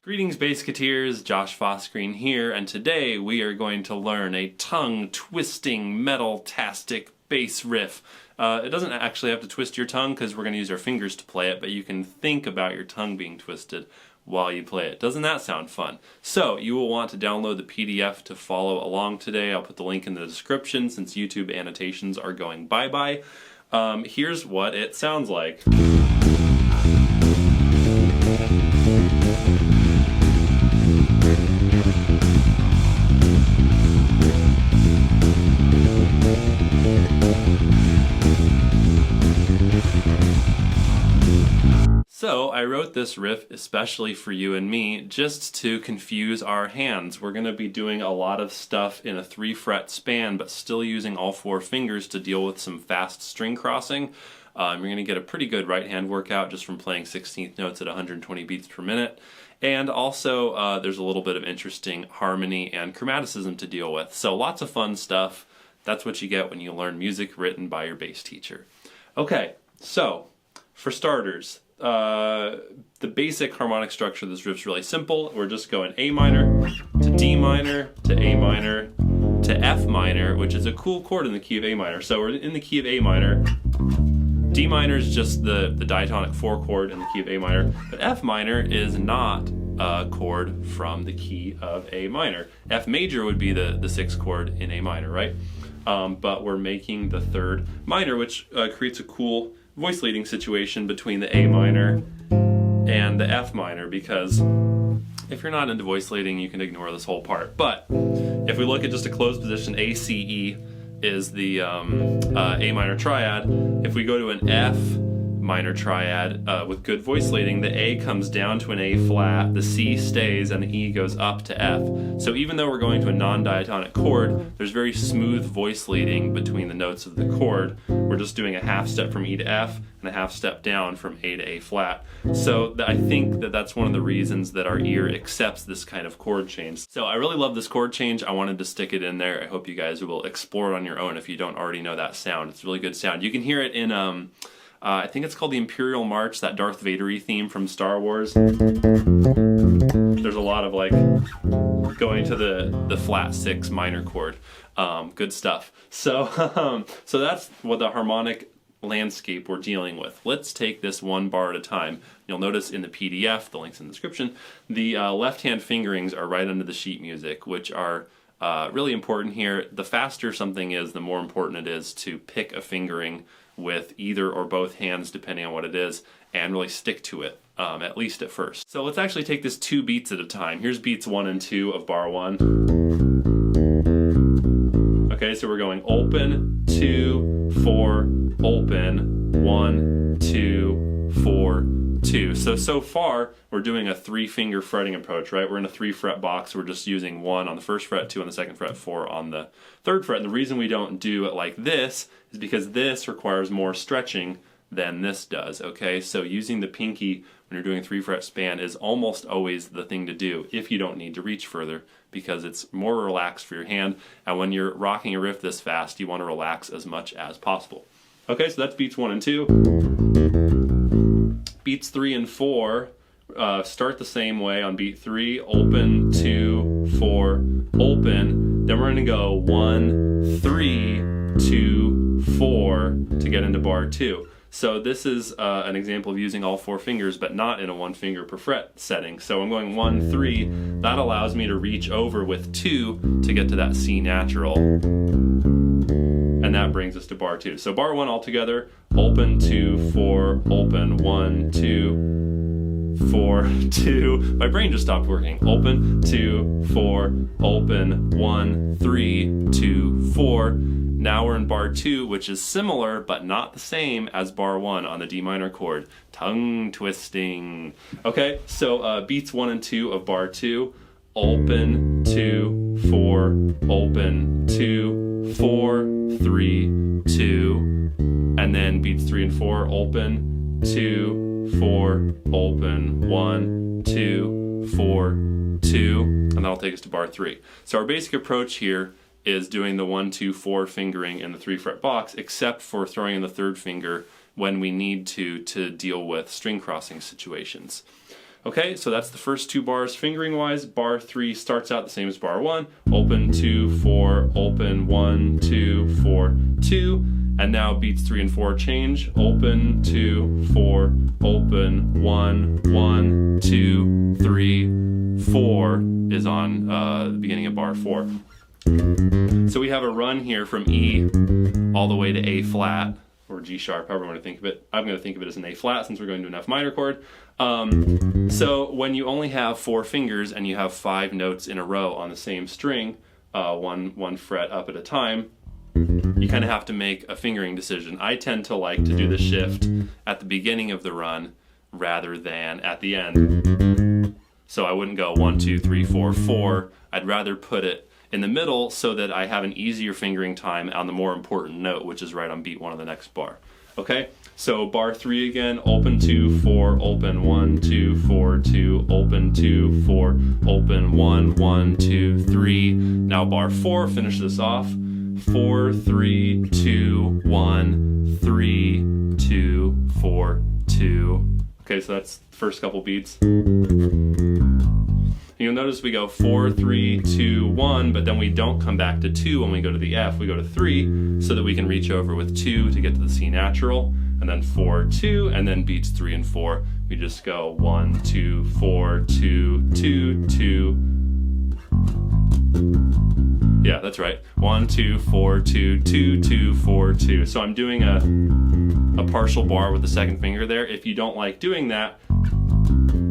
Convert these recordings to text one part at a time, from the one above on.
Greetings Bassketeers, Josh Fossgreen here, and today we are going to learn a tongue-twisting, metal-tastic bass riff. It doesn't actually have to twist your tongue because we're going to use our fingers to play it, but you can think about your tongue being twisted while you play it. Doesn't that sound fun? So you will want to download the PDF to follow along today. I'll put the link in the description since YouTube annotations are going bye-bye. Here's what it sounds like. So I wrote this riff especially for you and me just to confuse our hands. We're going to be doing a lot of stuff in a 3-fret span but still using all 4 fingers to deal with some fast string crossing. You're going to get a pretty good right hand workout just from playing 16th notes at 120 beats per minute. And also there's a little bit of interesting harmony and chromaticism to deal with. So lots of fun stuff. That's what you get when you learn music written by your bass teacher. Okay, so for starters, the basic harmonic structure of this riff is really simple. We're just going A minor to D minor to A minor to F minor, which is a cool chord in the key of A minor. So we're in the key of A minor. D minor is just the diatonic 4 chord in the key of A minor, but F minor is not a chord from the key of A minor. F major would be the 6th chord in A minor, right? But we're making the 3rd minor, which creates a cool voice leading situation between the A minor and the F minor, because if you're not into voice leading, you can ignore this whole part. But if we look at just a closed position, A, C, E is the A minor triad. If we go to an F minor triad with good voice leading, the A comes down to an A flat, the C stays, and the E goes up to F. So even though we're going to a non-diatonic chord, there's very smooth voice leading between the notes of the chord. We're just doing a half step from E to F and a half step down from A to A flat. So I think that that's one of the reasons that our ear accepts this kind of chord change. So I really love this chord change. I wanted to stick it in there. I hope you guys will explore it on your own if you don't already know that sound. It's a really good sound. You can hear it in I think it's called the Imperial March, that Darth Vader-y theme from Star Wars. There's a lot of like going to the flat 6 minor chord. Good stuff. So, so that's what the harmonic landscape we're dealing with. Let's take this one bar at a time. You'll notice in the PDF, the link's in the description, the left-hand fingerings are right under the sheet music, which are really important here. The faster something is, the more important it is to pick a fingering with either or both hands, depending on what it is, and really stick to it, at least at first. So let's actually take this 2 beats at a time. Here's beats 1 and 2 of bar 1. Okay, so we're going open, 2, 4, open, 1, 2, 4, 2. So far, we're doing a 3-finger fretting approach, right? We're in a 3-fret box. We're just using 1 on the 1st fret, 2 on the 2nd fret, 4 on the 3rd fret. And the reason we don't do it like this is because this requires more stretching than this does, okay? So using the pinky when you're doing a 3-fret span is almost always the thing to do if you don't need to reach further, because it's more relaxed for your hand. And when you're rocking a riff this fast, you want to relax as much as possible. Okay, so that's beats 1 and 2. Beats 3 and 4 start the same way. On beat 3, open, 2, 4, open. Then we're going to go 1, 3, 2, 4 to get into bar 2. So this is an example of using all 4 fingers, but not in a 1 finger per fret setting. So I'm going 1, 3. That allows me to reach over with 2 to get to that C natural. And that brings us to bar 2. So bar 1 altogether, open, 2, 4, open, 1, 2, 4, 2. My brain just stopped working. Open, 2, 4, open, 1, 3, 2, 4. Now we're in bar 2, which is similar but not the same as bar 1 on the D minor chord. Tongue twisting. Okay, so beats 1 and 2 of bar 2. Open, 2, 4, open, 2, 4, 3, 2. And then beats 3 and 4, open, 2, 4, open, 1, 2, 4, 2. And that'll take us to bar 3. So our basic approach here is doing the 1, 2, 4 fingering in the 3-fret box, except for throwing in the 3rd finger when we need to deal with string crossing situations. Okay, so that's the first 2 bars fingering wise. Bar 3 starts out the same as bar 1. Open 2, 4, open 1, 2, 4, 2. And now beats 3 and 4 change. Open 2, 4, open 1, 1, 2, 3, 4 is on the beginning of bar 4. So we have a run here from E all the way to A flat, or G sharp, however you want to think of it. I'm going to think of it as an A flat since we're going to an F minor chord. So when you only have 4 fingers and you have 5 notes in a row on the same string, one fret up at a time, you kind of have to make a fingering decision. I tend to like to do the shift at the beginning of the run rather than at the end. So I wouldn't go 1, 2, 3, 4, 4. I'd rather put it in the middle so that I have an easier fingering time on the more important note, which is right on beat 1 of the next bar. Okay, so bar 3 again, open 2, 4, open 1, 2, 4, 2, open 2, 4, open 1, 1, 2, 3. Now bar 4, finish this off. 4, 3, 2, 1, 3, 2, 4, 2. Okay, so that's the first couple beats. You'll notice we go 4, 3, 2, 1, but then we don't come back to 2 when we go to the F. We go to 3 so that we can reach over with 2 to get to the C natural, and then 4, 2, and then beats 3 and 4. We just go 1, 2, 4, 2, 2, 2. Yeah, that's right. 1, 2, 4, 2, 2, 2, 4, 2. So I'm doing a partial bar with the second finger there. If you don't like doing that,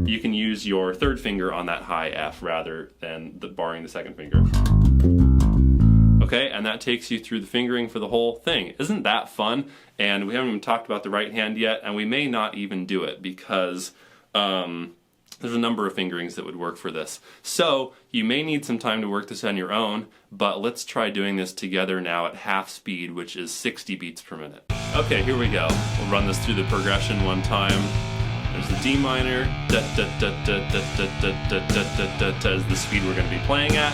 you can use your third finger on that high F rather than barring the second finger. Okay, and that takes you through the fingering for the whole thing. Isn't that fun? And we haven't even talked about the right hand yet, and we may not even do it because there's a number of fingerings that would work for this. So you may need some time to work this on your own, but let's try doing this together now at half speed, which is 60 beats per minute. Okay, here we go. We'll run this through the progression one time. There's the D minor, da da da da da da da da da da da is the speed we're going to be playing at.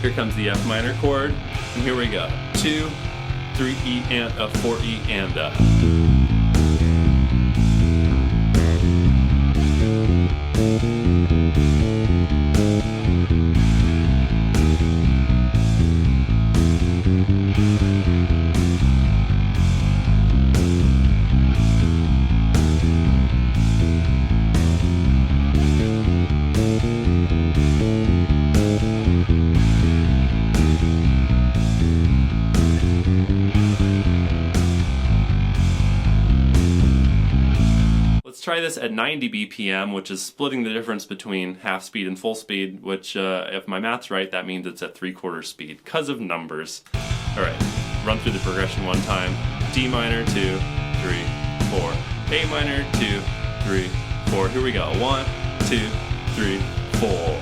Here comes the F minor chord, and here we go. 2, 3 E and a 4 E and a. Let's try this at 90 BPM, which is splitting the difference between half speed and full speed, which, if my math's right, that means it's at 3/4 speed, because of numbers. Alright, run through the progression one time. D minor, 2, 3, 4. A minor, 2, 3, 4. Here we go. 1, 2, 3, 4.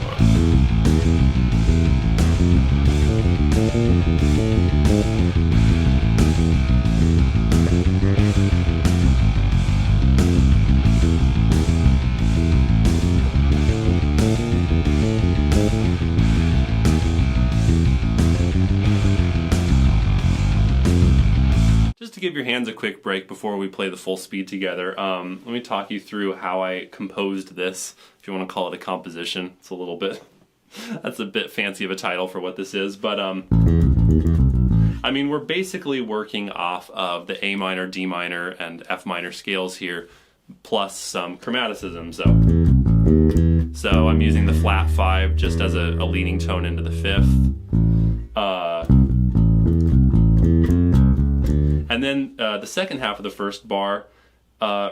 Just to give your hands a quick break before we play the full speed together, let me talk you through how I composed this, if you want to call it a composition. It's a little bit, that's a bit fancy of a title for what this is, but I mean, we're basically working off of the A minor, D minor, and F minor scales here, plus some chromaticism. So I'm using the flat 5 just as a leading tone into the 5th. And then the second half of the first bar,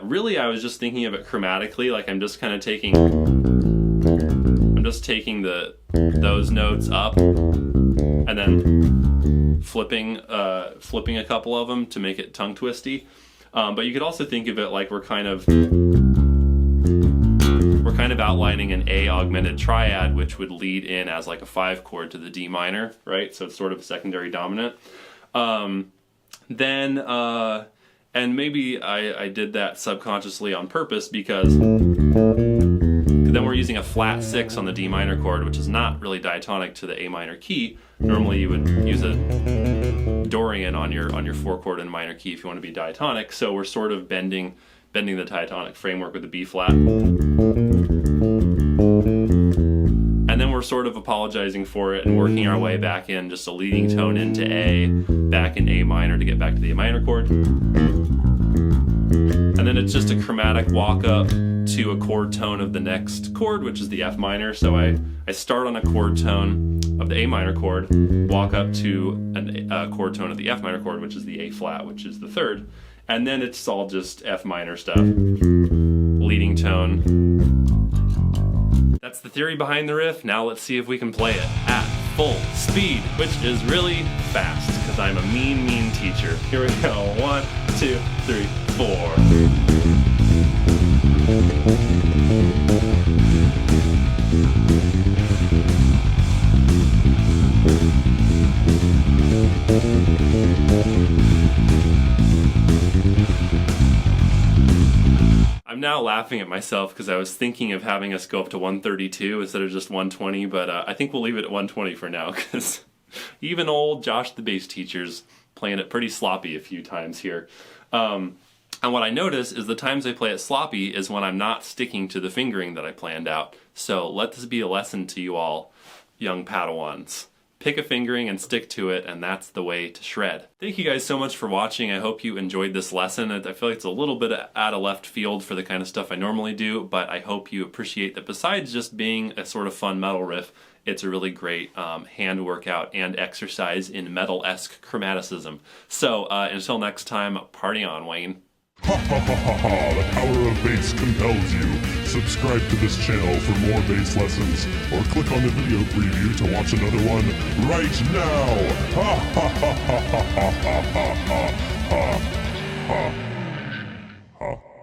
really I was just thinking of it chromatically, like I'm just kind of taking those notes up and then flipping a couple of them to make it tongue twisty. But you could also think of it like we're kind of outlining an A augmented triad, which would lead in as like a 5 chord to the D minor, right? So it's sort of a secondary dominant. And maybe I did that subconsciously on purpose because then we're using a flat 6 on the D minor chord, which is not really diatonic to the A minor key. Normally you would use a Dorian on your 4 chord and minor key if you want to be diatonic. So we're sort of bending the diatonic framework with the B flat. sort of apologizing for it and working our way back in, just a leading tone into A, back in A minor to get back to the A minor chord. And then it's just a chromatic walk up to a chord tone of the next chord, which is the F minor. So I start on a chord tone of the A minor chord, walk up to a chord tone of the F minor chord, which is the A flat, which is the third. And then it's all just F minor stuff. Leading tone. That's the theory behind the riff. Now let's see if we can play it at full speed, which is really fast, because I'm a mean teacher. Here we go. 1, 2, 3, 4. I'm now laughing at myself because I was thinking of having us go up to 132 instead of just 120, but I think we'll leave it at 120 for now, because even old Josh the bass teacher's playing it pretty sloppy a few times here. And what I notice is the times I play it sloppy is when I'm not sticking to the fingering that I planned out. So let this be a lesson to you all, young Padawans. Pick a fingering and stick to it, and that's the way to shred. Thank you guys so much for watching. I hope you enjoyed this lesson. I feel like it's a little bit out of left field for the kind of stuff I normally do, but I hope you appreciate that besides just being a sort of fun metal riff, it's a really great hand workout and exercise in metal-esque chromaticism. So until next time, party on, Wayne. Ha ha ha ha ha, the power of bass compels you. Subscribe to this channel for more bass lessons, or click on the video preview to watch another one right now. Ha ha ha ha ha ha ha ha ha ha ha.